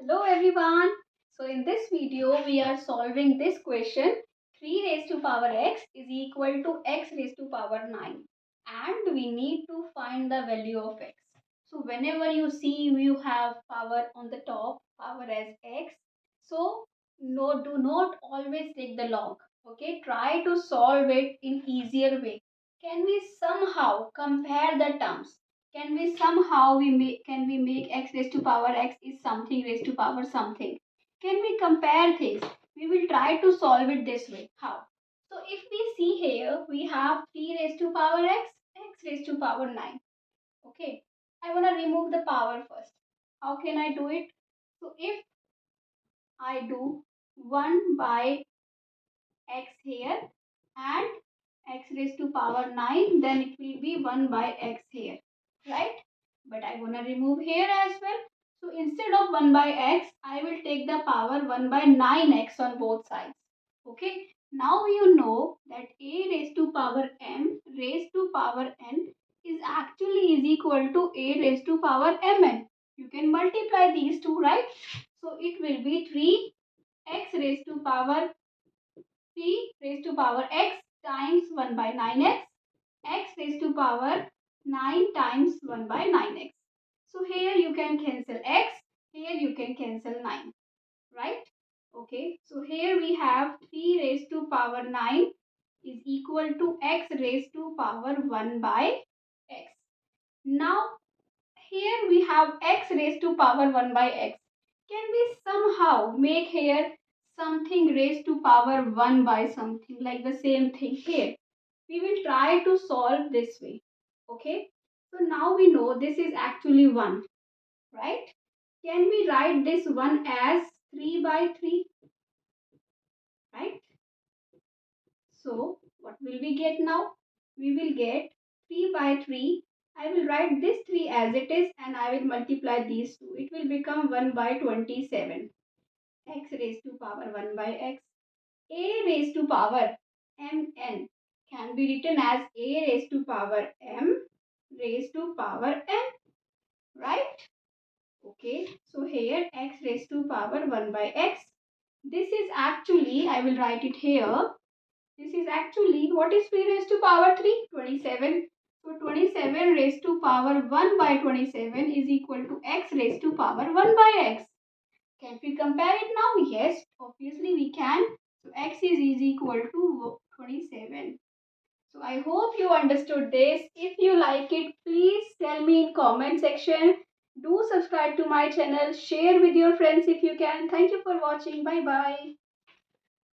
Hello everyone. So in this video we are solving this question. 3 raised to power x is equal to x raised to power 9 and we need to find the value of x. So whenever you see you have power on the top, power as x, so do not always take the log. Okay, try to solve it in easier way. Can we somehow compare the terms? Can we make x raised to power x is something raised to power something? Can we compare things? We will try to solve it this way. How? So if we see here, we have 3 raised to power x, x raised to power 9. Okay, I want to remove the power first. How can I do it? So if I do 1 by x here and x raised to power 9, then it will be 1 by x here, right? But I want to remove here as well. So instead of 1 by x, I will take the power 1 by 9x on both sides. Okay, now you know that a raised to power m raised to power n is actually is equal to a raised to power mn. You can multiply these two, right? So it will be 3x raised to power 3 raised to power x times 1 by 9x, x raised to power 9 times 1 by 9x. So here you can cancel x, here you can cancel 9, right? Okay, so here we have 3 raised to power 9 is equal to x raised to power 1 by x. Now here we have x raised to power 1 by x. Can we somehow make here something raised to power 1 by something, like the same thing here? We will try to solve this way. Okay. So now we know this is actually 1, right? Can we write this 1 as 3 by 3, right? So what will we get now? We will get 3 by 3. I will write this 3 as it is and I will multiply these two. It will become 1 by 27. X raised to power 1 by x. A raised to power mn can be written as a raised to power m raised to power n, right? Okay, so here x raised to power 1 by x. This is actually, I will write it here. This is actually, what is 3 raised to power 3? 27. So 27 raised to power 1 by 27 is equal to x raised to power 1 by x. Can we compare it now? Yes, obviously we can. So x is equal to 27. So I hope you understood this. If you like it, please tell me in comment section. Do subscribe to my channel. Share with your friends if you can. Thank you for watching. Bye bye.